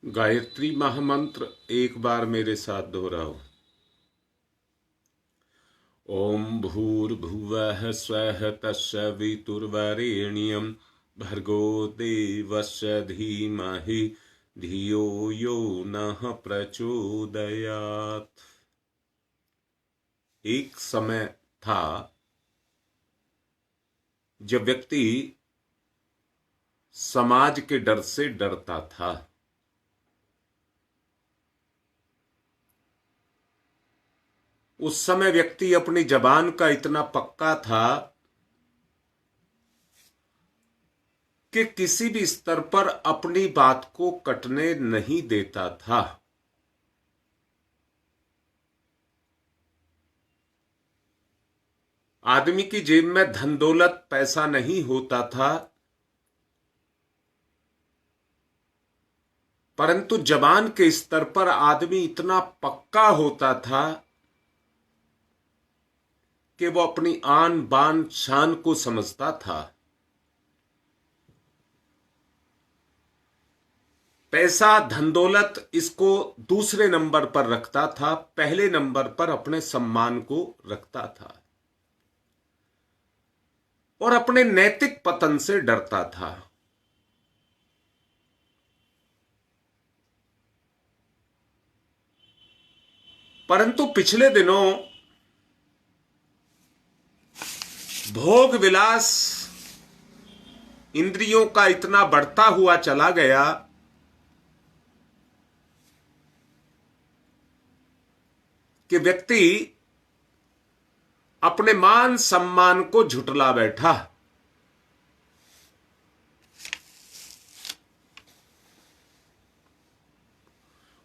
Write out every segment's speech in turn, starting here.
गायत्री महामंत्र एक बार मेरे साथ दोहराओ। ओम भूर्भुवः स्वः तत्सवितुर्वरेण्यं भर्गो देवस्य धीमहि धियो यो नः प्रचोदयात्। एक समय था जब व्यक्ति समाज के डर से डरता था। उस समय व्यक्ति अपनी जबान का इतना पक्का था कि किसी भी स्तर पर अपनी बात को कटने नहीं देता था। आदमी की जेब में धन दौलत पैसा नहीं होता था, परंतु जबान के स्तर पर आदमी इतना पक्का होता था कि वो अपनी आन बान शान को समझता था। पैसा धन दौलत इसको दूसरे नंबर पर रखता था, पहले नंबर पर अपने सम्मान को रखता था और अपने नैतिक पतन से डरता था। परंतु पिछले दिनों भोग विलास इंद्रियों का इतना बढ़ता हुआ चला गया कि व्यक्ति अपने मान सम्मान को झुठला बैठा।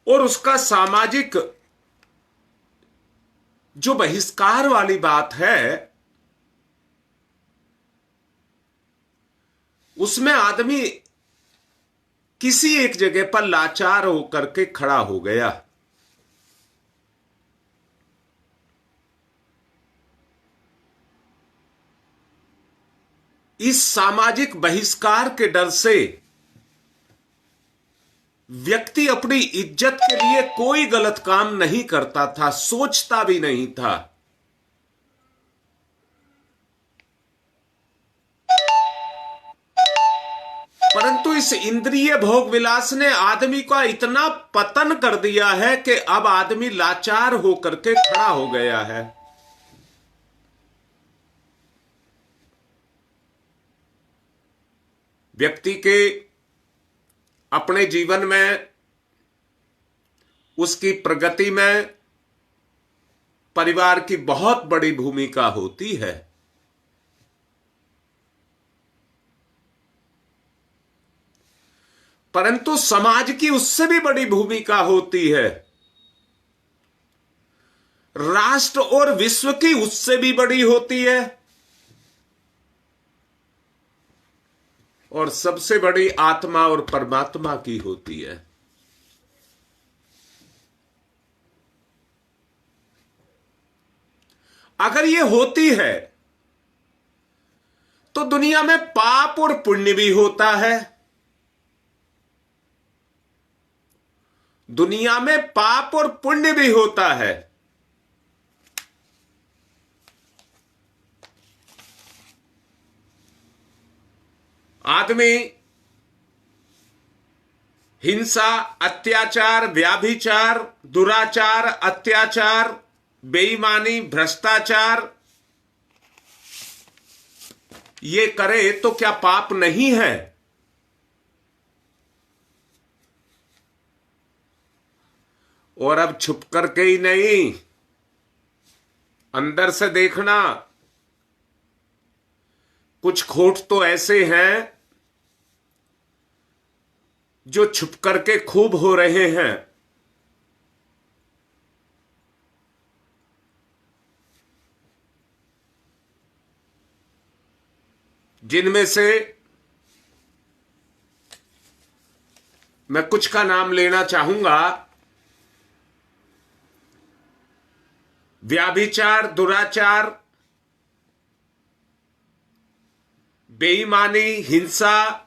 और उसका सामाजिक जो बहिष्कार वाली बात है, उसमें आदमी किसी एक जगह पर लाचार होकर के खड़ा हो गया। इस सामाजिक बहिष्कार के डर से व्यक्ति अपनी इज्जत के लिए कोई गलत काम नहीं करता था, सोचता भी नहीं था। परंतु इस इंद्रिय भोग विलास ने आदमी का इतना पतन कर दिया है कि अब आदमी लाचार होकर के खड़ा हो गया है। व्यक्ति के अपने जीवन में, उसकी प्रगति में परिवार की बहुत बड़ी भूमिका होती है। परंतु समाज की उससे भी बड़ी भूमिका होती है। राष्ट्र और विश्व की उससे भी बड़ी होती है। और सबसे बड़ी आत्मा और परमात्मा की होती है। अगर ये होती है तो दुनिया में पाप और पुण्य भी होता है। दुनिया में पाप और पुण्य भी होता है। आदमी हिंसा, अत्याचार, व्याभिचार, दुराचार, अत्याचार, बेईमानी, भ्रष्टाचार ये करे तो क्या पाप नहीं है? और अब छुप करके ही नहीं, अंदर से देखना। कुछ खोट तो ऐसे हैं जो छुप करके खूब हो रहे हैं। जिनमें से मैं कुछ का नाम लेना चाहूंगा। व्याभिचार, दुराचार, बेईमानी, हिंसा,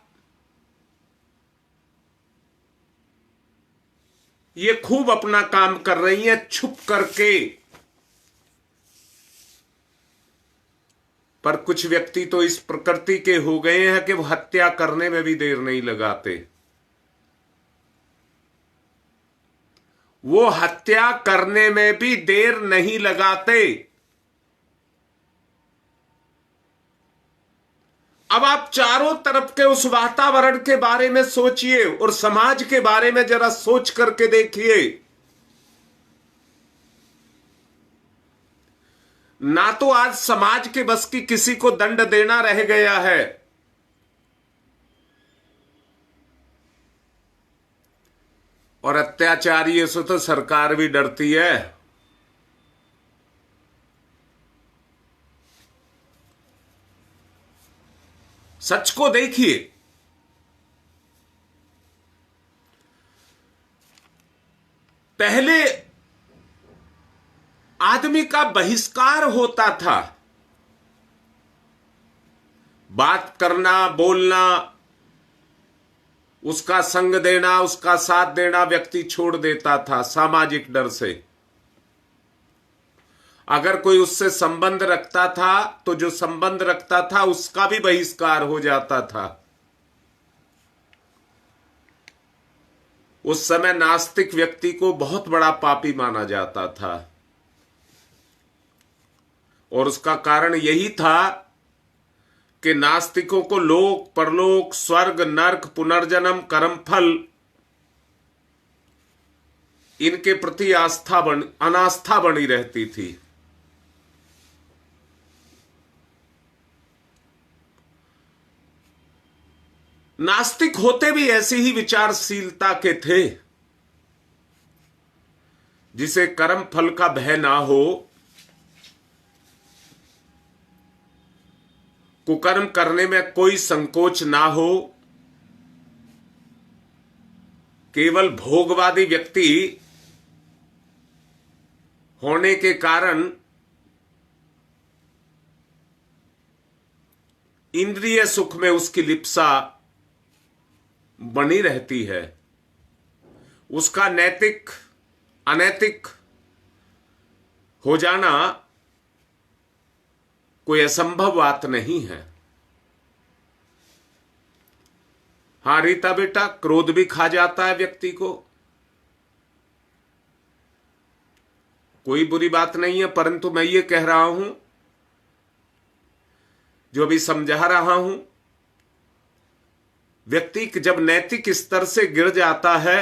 ये खूब अपना काम कर रही हैं छुप करके। पर कुछ व्यक्ति तो इस प्रकृति के हो गए हैं कि वो हत्या करने में भी देर नहीं लगाते। वो हत्या करने में भी देर नहीं लगाते। अब आप चारों तरफ के उस वातावरण के बारे में सोचिए और समाज के बारे में जरा सोच करके देखिए। ना तो आज समाज के बस की किसी को दंड देना रह गया है। और अत्याचारियों से तो सरकार भी डरती है। सच को देखिए, पहले आदमी का बहिष्कार होता था। बात करना, बोलना, उसका संग देना, उसका साथ देना व्यक्ति छोड़ देता था सामाजिक डर से। अगर कोई उससे संबंध रखता था तो जो संबंध रखता था उसका भी बहिष्कार हो जाता था। उस समय नास्तिक व्यक्ति को बहुत बड़ा पापी माना जाता था और उसका कारण यही था कि नास्तिकों को लोक, परलोक, स्वर्ग, नरक, पुनर्जन्म, कर्मफल, इनके प्रति अनास्था बनी रहती थी। नास्तिक होते भी ऐसी ही विचारशीलता के थे, जिसे कर्म फल का भय ना हो, कुकर्म करने में कोई संकोच ना हो। केवल भोगवादी व्यक्ति होने के कारण इंद्रिय सुख में उसकी लिप्सा बनी रहती है। उसका नैतिक अनैतिक हो जाना कोई असंभव बात नहीं है। हां रीता बेटा, क्रोध भी खा जाता है व्यक्ति को, कोई बुरी बात नहीं है। परंतु मैं ये कह रहा हूं, जो अभी समझा रहा हूं, व्यक्ति जब नैतिक स्तर से गिर जाता है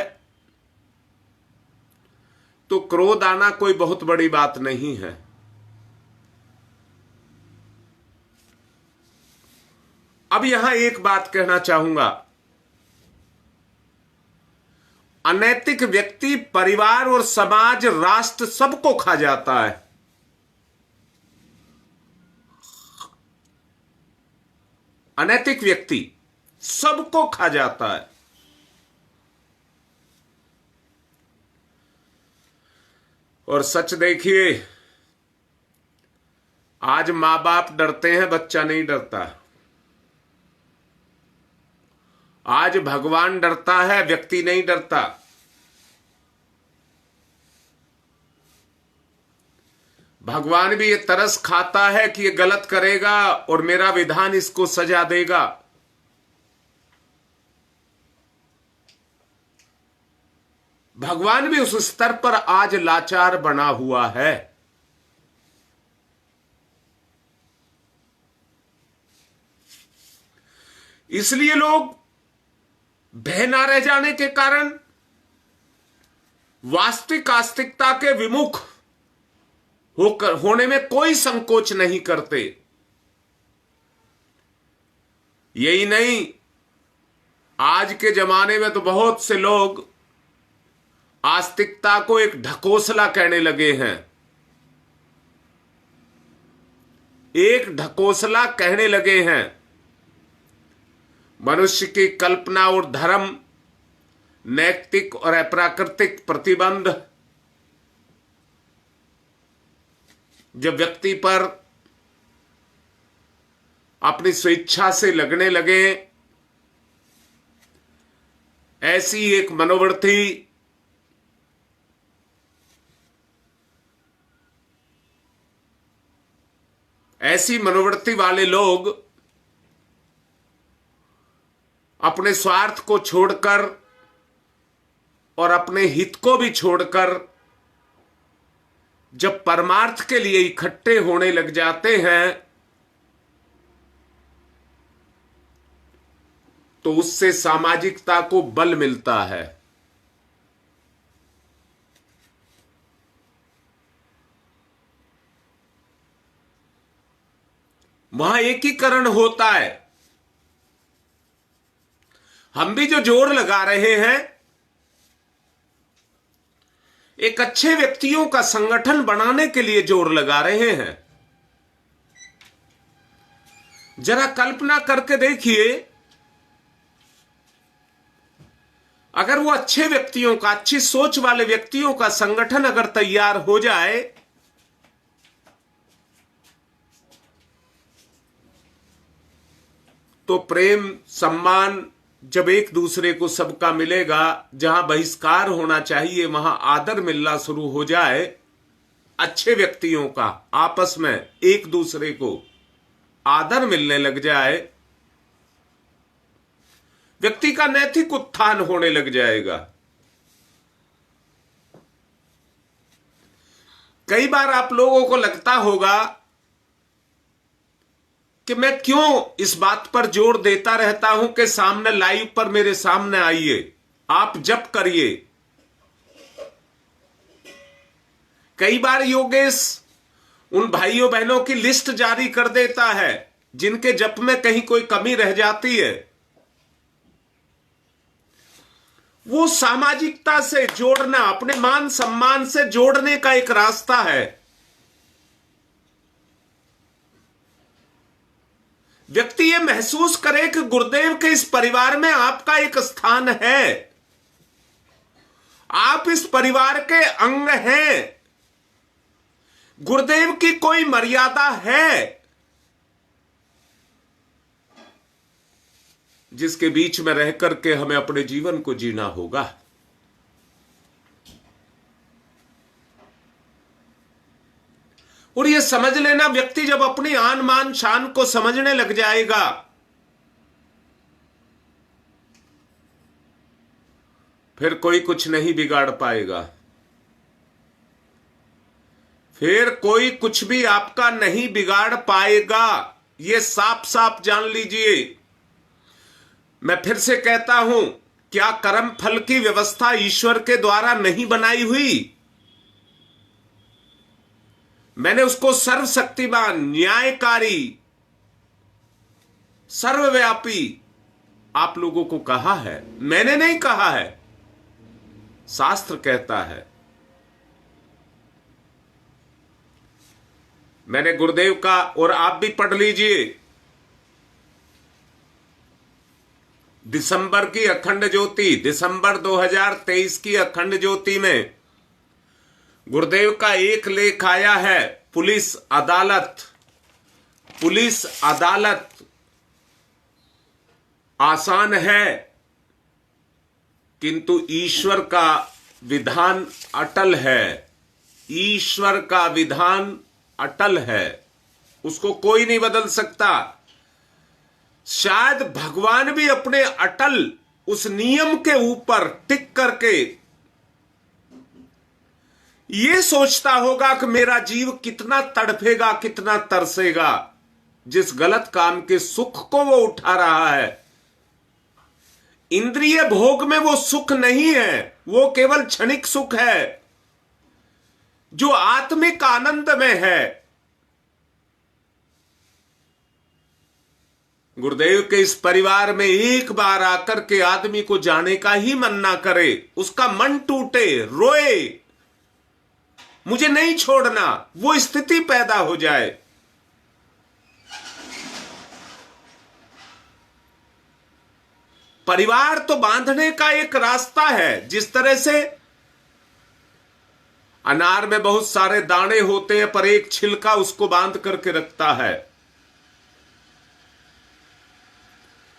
तो क्रोध आना कोई बहुत बड़ी बात नहीं है। अब यहां एक बात कहना चाहूंगा, अनैतिक व्यक्ति परिवार और समाज, राष्ट्र सबको खा जाता है। अनैतिक व्यक्ति सबको खा जाता है। और सच देखिए, आज मां बाप डरते हैं, बच्चा नहीं डरता। आज भगवान डरता है, व्यक्ति नहीं डरता। भगवान भी ये तरस खाता है कि ये गलत करेगा और मेरा विधान इसको सजा देगा। भगवान भी उस स्तर पर आज लाचार बना हुआ है। इसलिए लोग भय ना रह जाने के कारण वास्तविक आस्तिकता के विमुख होने में कोई संकोच नहीं करते। यही नहीं, आज के जमाने में तो बहुत से लोग आस्तिकता को एक ढकोसला कहने लगे हैं। एक ढकोसला कहने लगे हैं। मनुष्य की कल्पना और धर्म, नैतिक और अप्राकृतिक प्रतिबंध जब व्यक्ति पर अपनी स्वेच्छा से लगने लगे, ऐसी एक मनोवृत्ति ऐसी मनोवृत्ति वाले लोग अपने स्वार्थ को छोड़कर और अपने हित को भी छोड़कर जब परमार्थ के लिए इकट्ठे होने लग जाते हैं तो उससे सामाजिकता को बल मिलता है। वहां एकीकरण होता है। हम भी जो जोर लगा रहे हैं, एक अच्छे व्यक्तियों का संगठन बनाने के लिए जोर लगा रहे हैं। जरा कल्पना करके देखिए, अगर वो अच्छे व्यक्तियों का, अच्छी सोच वाले व्यक्तियों का संगठन अगर तैयार हो जाए तो प्रेम सम्मान जब एक दूसरे को सबका मिलेगा, जहां बहिष्कार होना चाहिए वहां आदर मिलना शुरू हो जाए, अच्छे व्यक्तियों का आपस में एक दूसरे को आदर मिलने लग जाए, व्यक्ति का नैतिक उत्थान होने लग जाएगा। कई बार आप लोगों को लगता होगा कि मैं क्यों इस बात पर जोर देता रहता हूं कि सामने लाइव पर मेरे सामने आइए, आप जप करिए। कई बार योगेश उन भाइयों बहनों की लिस्ट जारी कर देता है जिनके जप में कहीं कोई कमी रह जाती है। वो सामाजिकता से जोड़ना, अपने मान सम्मान से जोड़ने का एक रास्ता है। व्यक्ति ये महसूस करे कि गुरुदेव के इस परिवार में आपका एक स्थान है, आप इस परिवार के अंग हैं, गुरुदेव की कोई मर्यादा है जिसके बीच में रह करके हमें अपने जीवन को जीना होगा। और ये समझ लेना, व्यक्ति जब अपनी आन मान शान को समझने लग जाएगा फिर कोई कुछ नहीं बिगाड़ पाएगा, फिर कोई कुछ भी आपका नहीं बिगाड़ पाएगा। ये साफ साफ जान लीजिए। मैं फिर से कहता हूं, क्या कर्म फल की व्यवस्था ईश्वर के द्वारा नहीं बनाई हुई? मैंने उसको सर्वशक्तिमान, न्यायकारी, सर्वव्यापी आप लोगों को कहा है, मैंने नहीं कहा है, शास्त्र कहता है। मैंने गुरुदेव का, और आप भी पढ़ लीजिए, दिसंबर की अखंड ज्योति, दिसंबर 2023 की अखंड ज्योति में गुरुदेव का एक लेख आया है, पुलिस अदालत। पुलिस अदालत आसान है किंतु ईश्वर का विधान अटल है। ईश्वर का विधान अटल है, उसको कोई नहीं बदल सकता। शायद भगवान भी अपने अटल उस नियम के ऊपर टिक करके ये सोचता होगा कि मेरा जीव कितना तड़फेगा, कितना तरसेगा, जिस गलत काम के सुख को वो उठा रहा है। इंद्रिय भोग में वो सुख नहीं है, वो केवल क्षणिक सुख है। जो आत्मिक आनंद में है, गुरुदेव के इस परिवार में एक बार आकर के आदमी को जाने का ही मन ना करे, उसका मन टूटे, रोए, मुझे नहीं छोड़ना, वो स्थिति पैदा हो जाए। परिवार तो बांधने का एक रास्ता है। जिस तरह से अनार में बहुत सारे दाने होते हैं पर एक छिलका उसको बांध करके रखता है,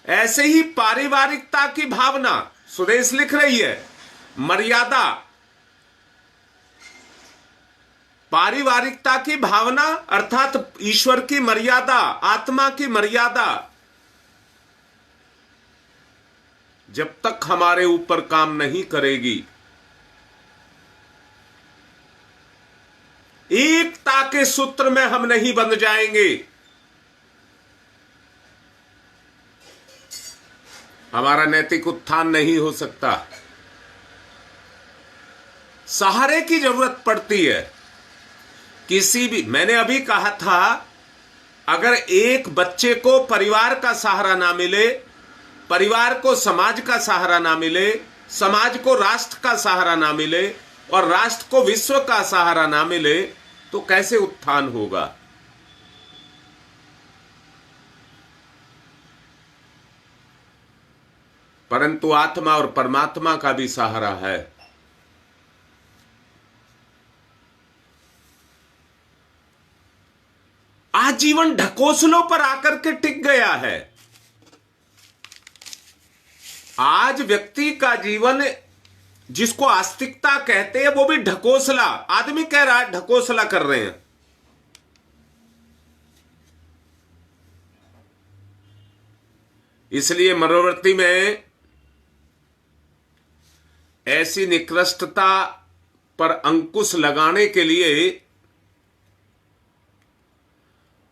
ऐसे ही पारिवारिकता की भावना, सुदेश लिख रही है, मर्यादा, पारिवारिकता की भावना अर्थात ईश्वर की मर्यादा, आत्मा की मर्यादा जब तक हमारे ऊपर काम नहीं करेगी, एकता के सूत्र में हम नहीं बंध जाएंगे, हमारा नैतिक उत्थान नहीं हो सकता। सहारे की जरूरत पड़ती है किसी भी। मैंने अभी कहा था, अगर एक बच्चे को परिवार का सहारा ना मिले, परिवार को समाज का सहारा ना मिले, समाज को राष्ट्र का सहारा ना मिले और राष्ट्र को विश्व का सहारा ना मिले, तो कैसे उत्थान होगा। परंतु आत्मा और परमात्मा का भी सहारा है। आजीवन ढकोसलों पर आकर के टिक गया है। आज व्यक्ति का जीवन, जिसको आस्तिकता कहते हैं, वो भी ढकोसला। आदमी कह रहा है ढकोसला कर रहे हैं। इसलिए मनोवृत्ति में ऐसी निकृष्टता पर अंकुश लगाने के लिए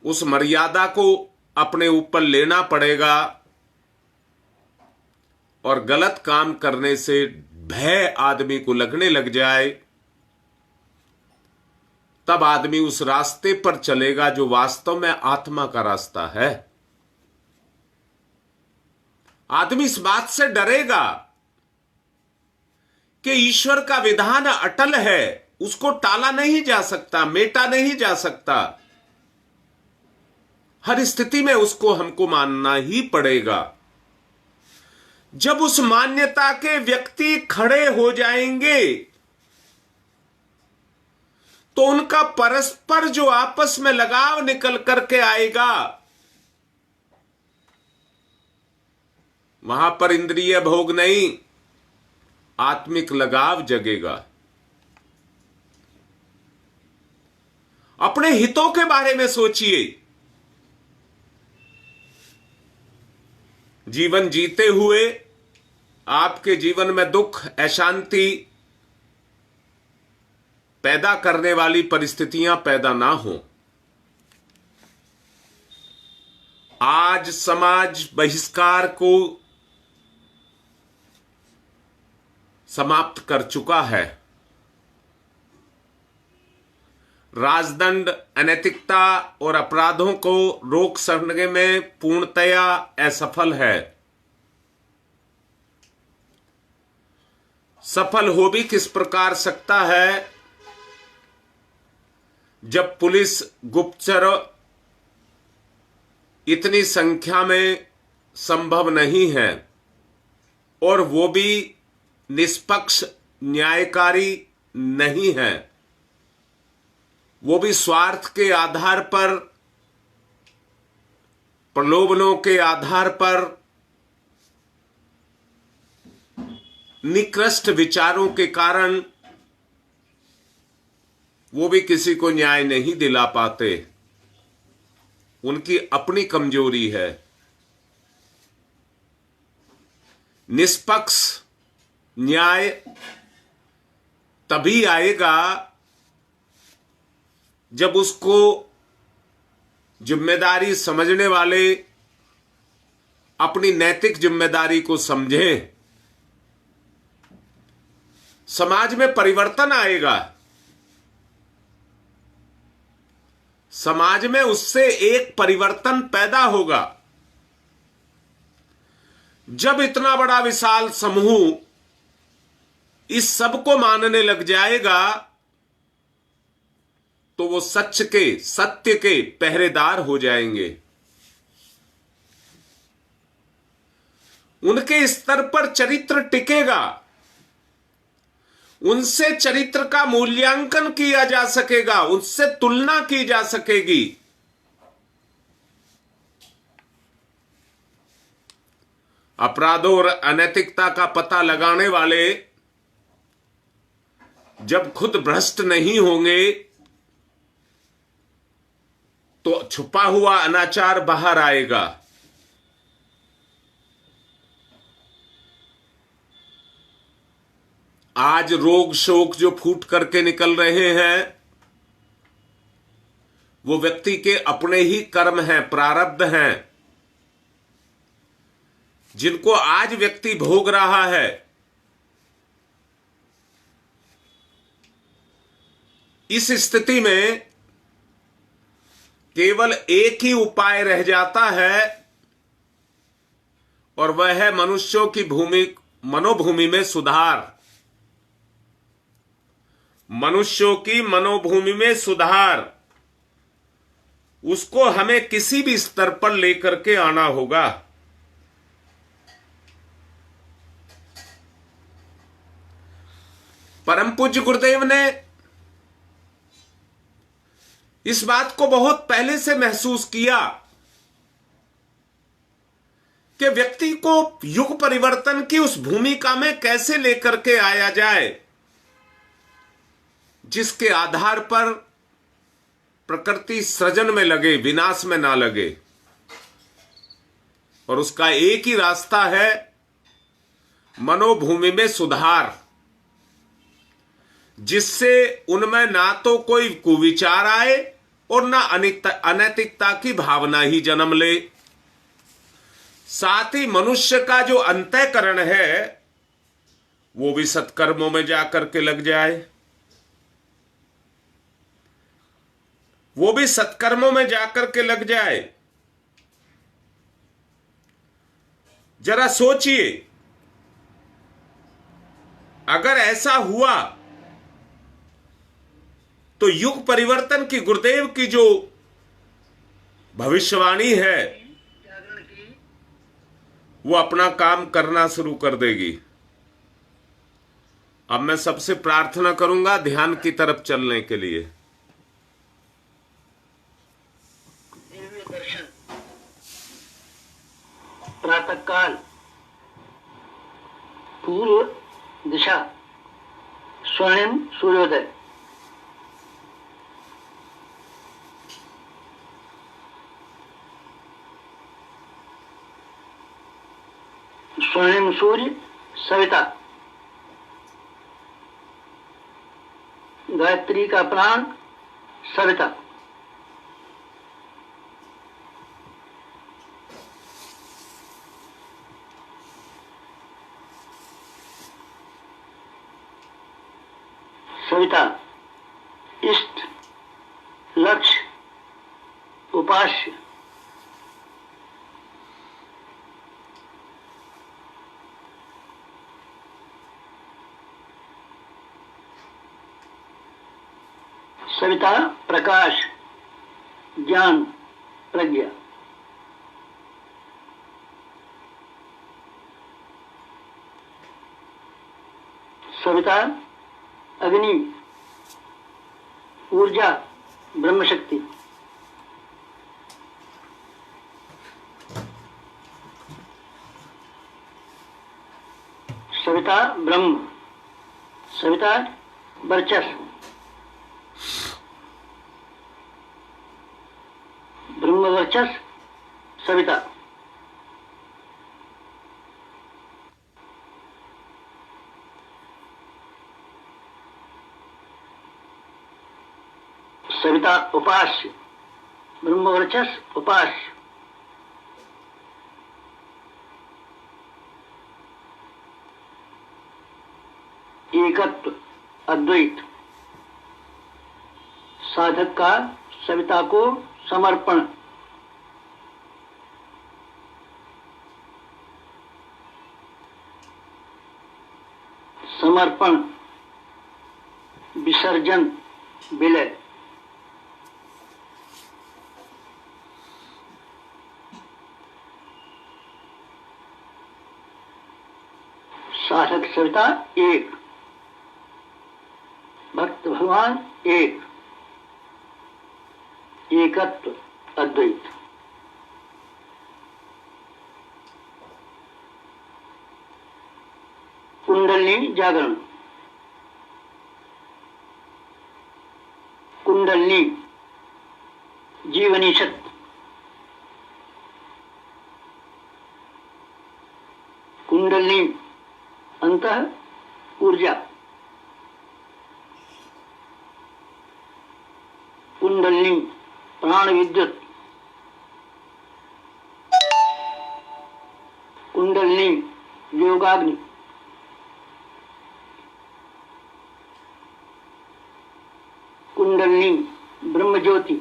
उस मर्यादा को अपने ऊपर लेना पड़ेगा और गलत काम करने से भय आदमी को लगने लग जाए, तब आदमी उस रास्ते पर चलेगा जो वास्तव में आत्मा का रास्ता है। आदमी इस बात से डरेगा कि ईश्वर का विधान अटल है, उसको टाला नहीं जा सकता, मेटा नहीं जा सकता। हर स्थिति में उसको हमको मानना ही पड़ेगा। जब उस मान्यता के व्यक्ति खड़े हो जाएंगे तो उनका परस्पर जो आपस में लगाव निकल करके आएगा, वहां पर इंद्रिय भोग नहीं, आत्मिक लगाव जगेगा। अपने हितों के बारे में सोचिए। जीवन जीते हुए आपके जीवन में दुख, अशांति पैदा करने वाली परिस्थितियां पैदा ना हो। आज समाज बहिष्कार को समाप्त कर चुका है। राजदंड अनैतिकता और अपराधों को रोक सकने में पूर्णतया असफल है। सफल हो भी किस प्रकार सकता है, जब पुलिस गुप्तचर इतनी संख्या में संभव नहीं है और वो भी निष्पक्ष न्यायकारी नहीं है। वो भी स्वार्थ के आधार पर, प्रलोभनों के आधार पर, निकृष्ट विचारों के कारण वो भी किसी को न्याय नहीं दिला पाते। उनकी अपनी कमजोरी है। निष्पक्ष न्याय तभी आएगा जब उसको जिम्मेदारी समझने वाले अपनी नैतिक जिम्मेदारी को समझें। समाज में परिवर्तन आएगा। समाज में उससे एक परिवर्तन पैदा होगा। जब इतना बड़ा विशाल समूह इस सब को मानने लग जाएगा तो वो सत्य के पहरेदार हो जाएंगे। उनके स्तर पर चरित्र टिकेगा। उनसे चरित्र का मूल्यांकन किया जा सकेगा, उनसे तुलना की जा सकेगी। अपराधों और अनैतिकता का पता लगाने वाले जब खुद भ्रष्ट नहीं होंगे तो छुपा हुआ अनाचार बाहर आएगा। आज रोग शोक जो फूट करके निकल रहे हैं, वो व्यक्ति के अपने ही कर्म हैं, प्रारब्ध हैं, जिनको आज व्यक्ति भोग रहा है। इस स्थिति में केवल एक ही उपाय रह जाता है, और वह है मनुष्यों की मनोभूमि में सुधार। मनुष्यों की मनोभूमि में सुधार, उसको हमें किसी भी स्तर पर लेकर के आना होगा। परम पूज्य गुरुदेव ने इस बात को बहुत पहले से महसूस किया कि व्यक्ति को युग परिवर्तन की उस भूमिका में कैसे लेकर के आया जाए जिसके आधार पर प्रकृति सृजन में लगे, विनाश में ना लगे। और उसका एक ही रास्ता है, मनोभूमि में सुधार, जिससे उनमें ना तो कोई कुविचार आए और ना अनैतिकता की भावना ही जन्म ले। साथ ही मनुष्य का जो अंतःकरण है वो भी सत्कर्मों में जाकर के लग जाए, वो भी सत्कर्मों में जाकर के लग जाए। जरा सोचिए, अगर ऐसा हुआ तो युग परिवर्तन की गुरुदेव की जो भविष्यवाणी है वो अपना काम करना शुरू कर देगी। अब मैं सबसे प्रार्थना करूंगा ध्यान की तरफ चलने के लिए। दिव्य दर्शन, प्रातः काल, पूर्व दिशा, स्वर्णिम सूर्योदय। स्वर्णिम सूर्य सविता, गायत्री का प्राण सविता। सविता इष्ट, लक्ष्य, उपास्य। सविता प्रकाश, ज्ञान, प्रज्ञा। सविता अग्नि, ऊर्जा, ब्रह्मशक्ति। सविता ब्रह्म, सविता वर्चस्व, ब्रह्म वर्चस्व सविता। सविता उपास्य, ब्रह्म वर्चस्व उपास्य। एकत्व, अद्वैत। साधक का सविता को समर्पण। समर्पण, विसर्जन, विलय। साधक सविता एक, भक्त भगवान एक, एकत्व, अद्वैत। कुंडलिनी जागरण। कुंडलिनी जीवनी शक्ति। कुंडलिनी अंतः ऊर्जा। कुंडलिनी प्राण विद्युत। कुंडलिनी योगाग्नि। कुंडलिनी ब्रह्म ज्योति।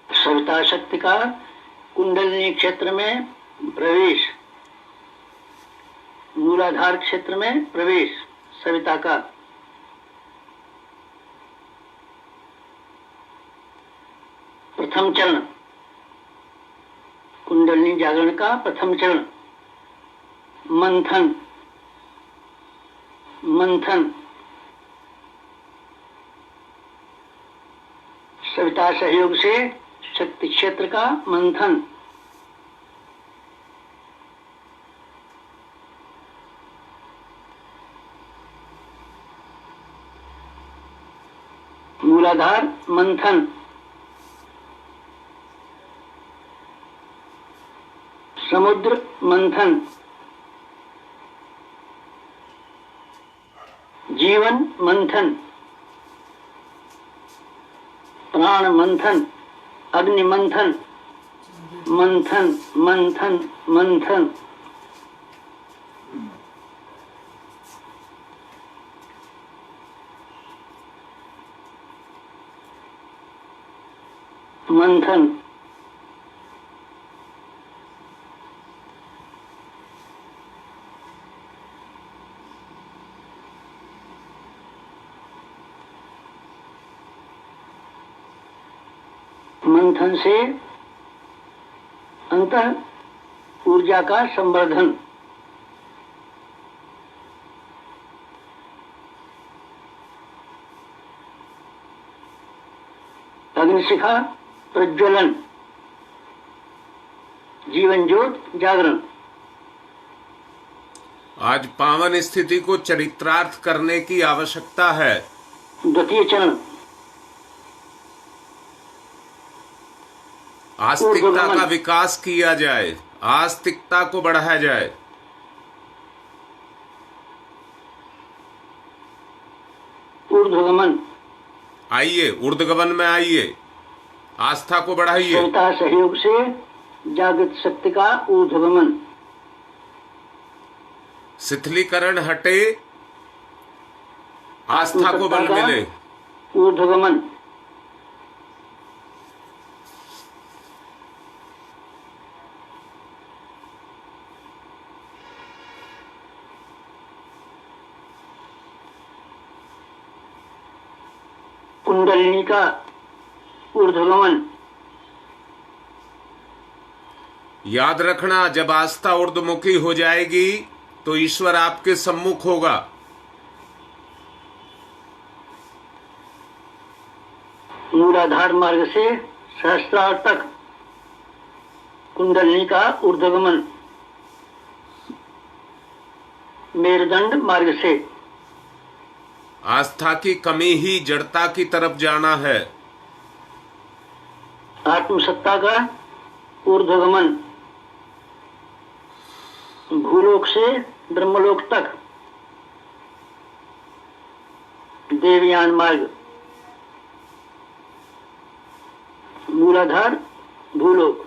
सविता शक्ति का कुंडलिनी क्षेत्र में प्रवेश, मूलाधार क्षेत्र में प्रवेश सविता का। प्रथम चरण, कुंडलिनी जागरण का प्रथम चरण मंथन। मंथन सविता सहयोग से शक्ति क्षेत्र का मंथन। मूलाधार मंथन। समुद्र मंथन। जीवन मंथन। प्राण मंथन। अग्नि मंथन। मंथन मंथन मंथन। मंथन मंथन से अंतः ऊर्जा का संवर्धन। अग्निशिखा प्रज्वलन। जीवन ज्योत जागरण। आज पावन स्थिति को चरित्रार्थ करने की आवश्यकता है। द्वितीय चरण आस्तिकता का विकास किया जाए, आस्तिकता को बढ़ाया जाए। ऊर्ध्वगमन। आइए ऊर्ध्वगमन में आइए, आस्था को बढ़ाइए। सविता सहयोग से जागृत शक्ति का ऊर्ध्वगमन। शिथिलीकरण हटे, आस्था को बल मिले। ऊर्ध्वगमन कुंडलिनी का ऊर्ध्वगमन। याद रखना, जब आस्था ऊर्ध्वमुखी हो जाएगी तो ईश्वर आपके सम्मुख होगा। मूलाधार मार्ग से सहस्त्रार तक कुंडलिनी का ऊर्ध्वगमन। मेरुदंड मार्ग से आस्था की कमी ही जड़ता की तरफ जाना है। आत्मसत्ता का ऊर्ध्वगमन। भूलोक से ब्रह्मलोक तक देवयान मार्ग। मूलाधार भूलोक,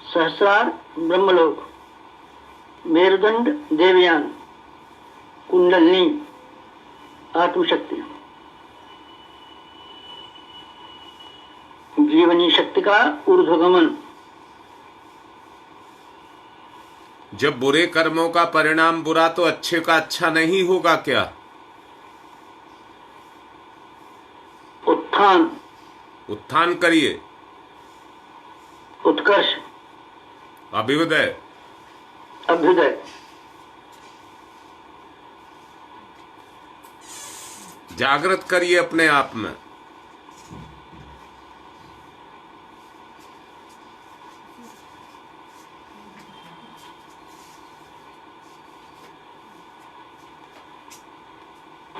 सहस्रार ब्रह्मलोक, मेरुदंड देवयान, कुंडलिनी आत्मशक्ति। जीवनी शक्ति का ऊर्ध्वगमन। जब बुरे कर्मों का परिणाम बुरा तो अच्छे का अच्छा नहीं होगा क्या? उत्थान। उत्थान करिए। उत्कर्ष। अभ्युदय। अभ्युदय। जागृत करिए अपने आप में।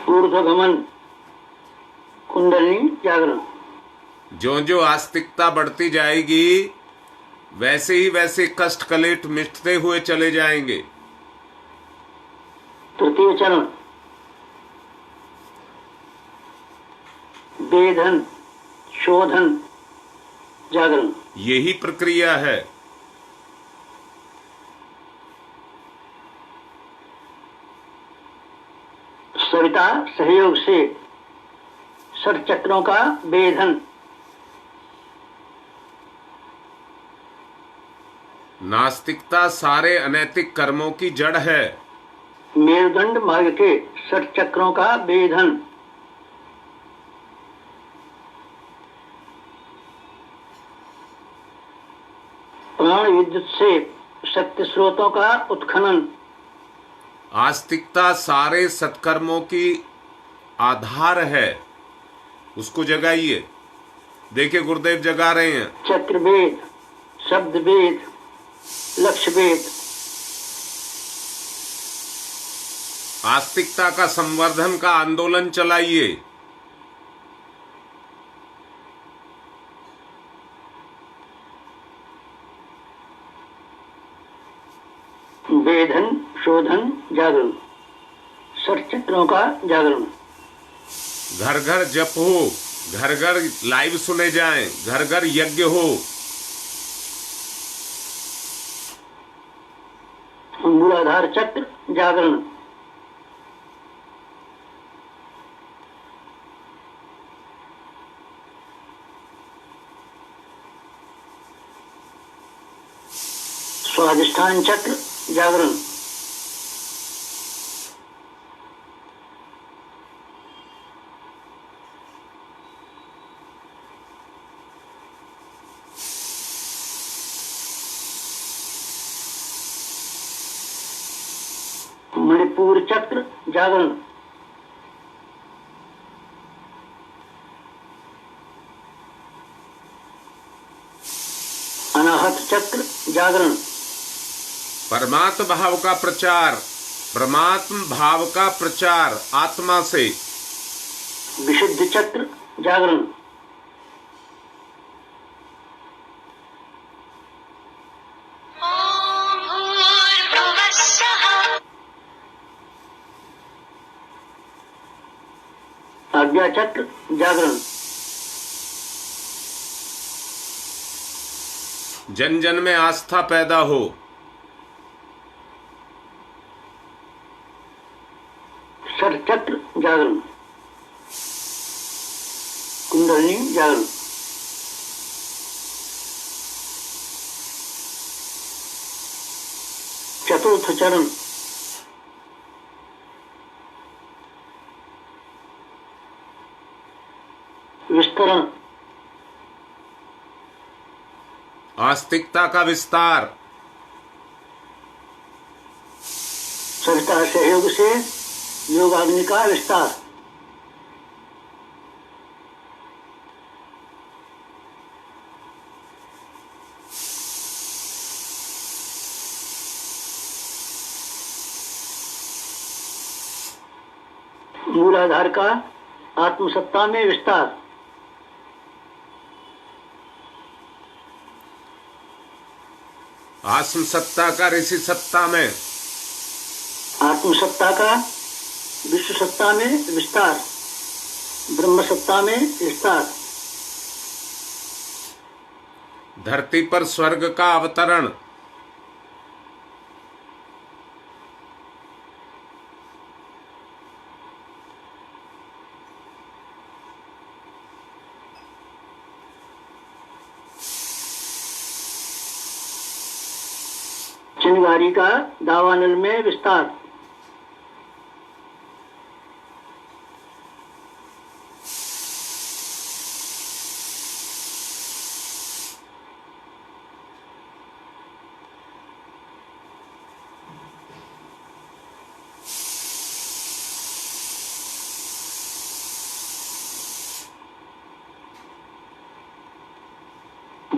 ऊर्ध्वगमन कुंडलिनी जागरण। जो जो आस्तिकता बढ़ती जाएगी वैसे ही वैसे कष्ट कलेट मिटते हुए चले जाएंगे। तृतीय चरण वेधन शोधन जागरण। यही प्रक्रिया है। सविता सहयोग से षट चक्रों का वेधन। नास्तिकता सारे अनैतिक कर्मों की जड़ है। मेरुदंड मार्ग के षट चक्रों का वेधन। प्राण विद्युत से शक्ति स्रोतों का उत्खनन। आस्तिकता सारे सत्कर्मों की आधार है, उसको जगाइए। देखिए गुरुदेव जगा रहे हैं। चक्रवेद शब्द वेद लक्ष्य वेद। आस्तिकता का संवर्धन का आंदोलन चलाइए। वेधन शोधन जागरण षट चक्रों का जागरण। घर घर जप हो, घर घर लाइव सुने जाएं, घर घर यज्ञ हो। मूलाधार चक्र जागरण। स्वाधिष्ठान चक्र जागरण। मणिपुर चक्र जागरण। अनाहत चक्र जागरण। परमात्म भाव का प्रचार, परमात्म भाव का प्रचार आत्मा से। विशुद्ध चक्र जागरण। आज्ञा चक्र जागरण। जन जन में आस्था पैदा हो। षट चक्र जागरण। कुंडलिनी जागरण। चतुर्थ चरण विस्तरण। आस्तिकता का विस्तार। सविता सहयोग से योगाग्नि का विस्तार। मूलाधार का आत्मसत्ता में विस्तार। आत्म सत्ता का ऋषि सत्ता में। आत्मसत्ता का विश्व सत्ता में विस्तार। ब्रह्म सत्ता में विस्तार। धरती पर स्वर्ग का अवतरण। चिंगारी का दावानल में विस्तार।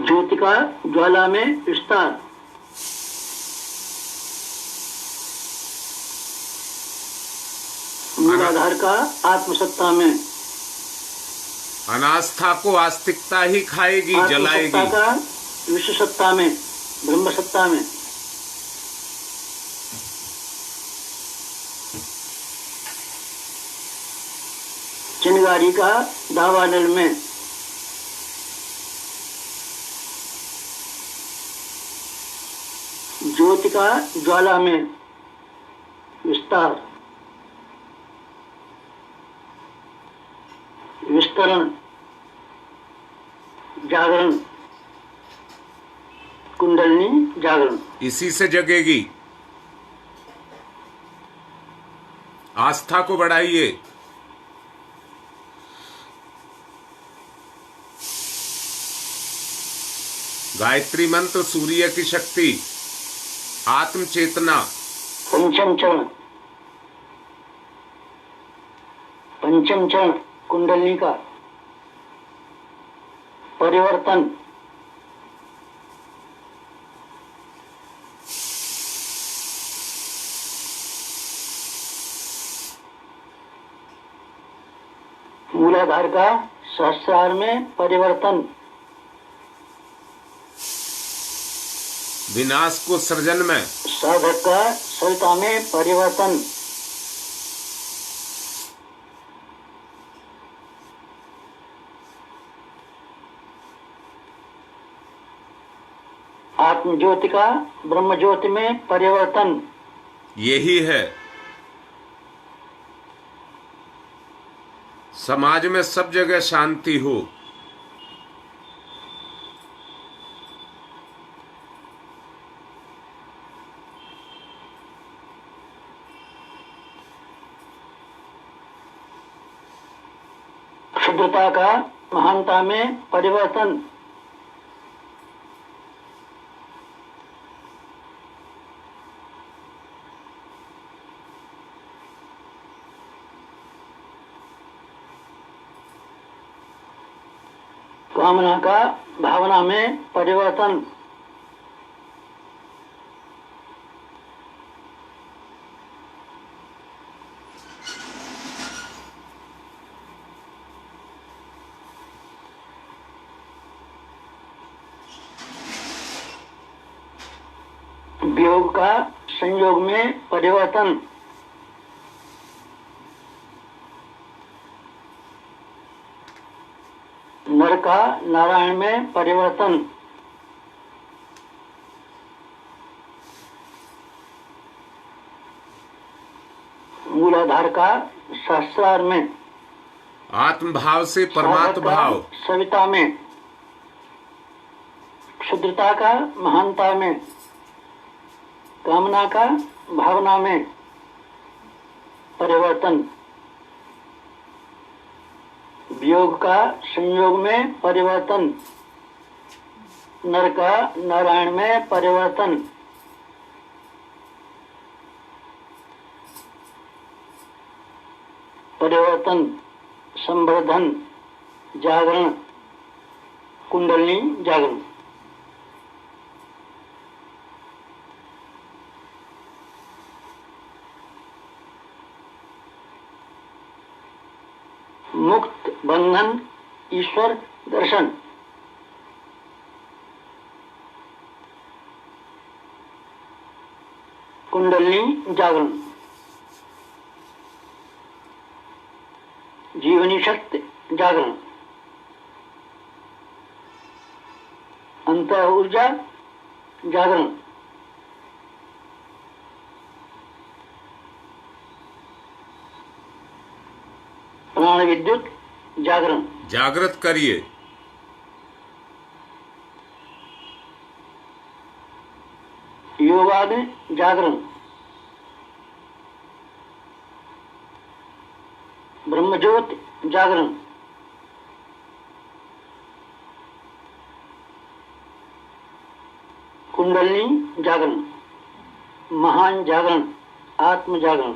ज्योति का ज्वाला में विस्तार। मूलाधार का आत्मसत्ता में। अनास्था को आस्तिकता ही खाएगी, आत्मसत्ता जलाएगी। का विश्व सत्ता में, ब्रह्म सत्ता में। चिंगारी का दावानल में। ज्योति का ज्वाला में विस्तार, विस्तरण, जागरण, कुंडलिनी जागरण। इसी से जगेगी। आस्था को बढ़ाइए। गायत्री मंत्र, सूर्य की शक्ति, आत्म चेतना। पंचम चरण, पंचम चरण कुंडलिनी का परिवर्तन। मूलाधार का सहस्रार में परिवर्तन। विनाश को सृजन में। साधक का सविता में परिवर्तन। आत्म ज्योति का ब्रह्म ज्योति में परिवर्तन। यही है समाज में सब जगह शांति हो। क्षुद्रता का महानता में परिवर्तन। कामना का भावना में परिवर्तन। वियोग का संयोग में परिवर्तन। नर का नारायण में परिवर्तन। मूलाधार का सहस्रार में। आत्म भाव से परमात्म भाव। सविता में। क्षुद्रता का महानता में। कामना का भावना में परिवर्तन। वियोग का संयोग में परिवर्तन। नर का नारायण में परिवर्तन। परिवर्तन, संवर्धन, जागरण, कुंडलिनी जागरण। मुक्त बंधन, ईश्वर दर्शन। कुंडलिनी जागरण। जीवनी शक्ति जागरण। अंतर ऊर्जा जागरण। प्राण विद्युत जागरण। जागृत करिए। योगाग्नि जागरण। ब्रह्मज्योति जागरण। कुंडलिनी जागरण। महान जागरण, आत्म जागरण।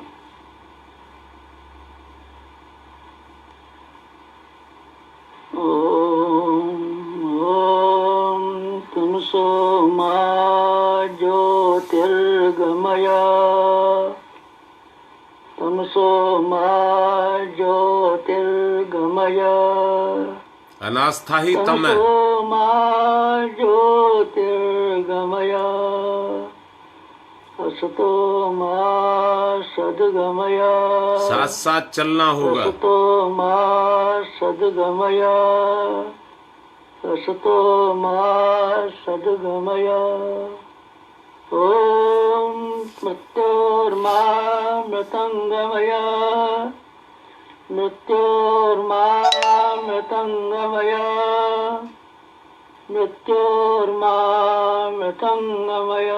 ओम ज्योतिर्गमय तमसो मा ज्योतिर्गमय अनास्था ही तम है। तमसो मा ज्योतिर्गमय असतो मा सद्गमय साथ साथ चलना होगा। असतो मा सद्गमय असतो मा सद्गमय ओम मृत्योर्मा मृतंगमय मृत्योर्मा मृतंगमय मृत्योर्मा मृतंगमय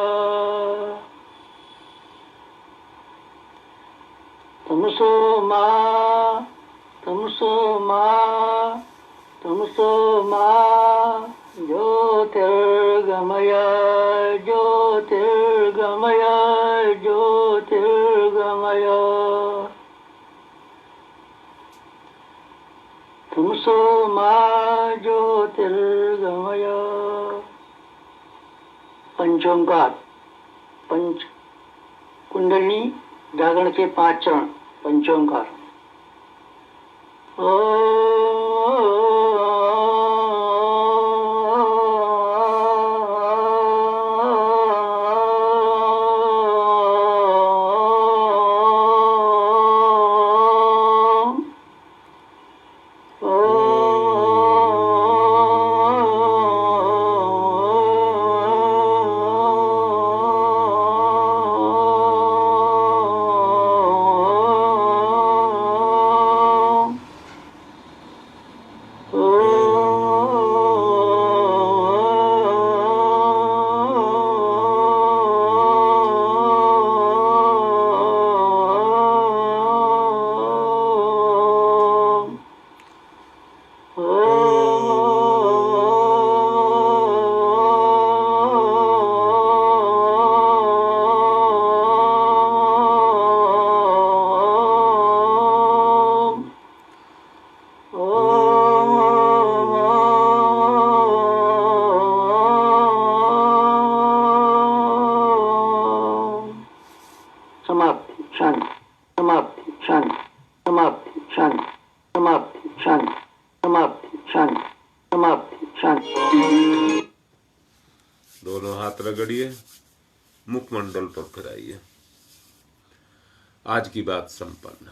तमसो मा तमसो मा तमसो मा ज्योतिर्गमय ज्योतिर्गमय ज्योतिर्गमय तमसो मा ज्योतिर्गमय। पंचोंकार पंच कुंडली जागरण के 5 चरण पंचोंकार। समाप्ति शांति समाप्ति शांति समाप्ति शांति समाप्ति शांति समाप्ति शांति समाप्ति शांति। दोनों हाथ रगड़िए, मुखमंडल पर फिराइए। आज की बात संपन्न।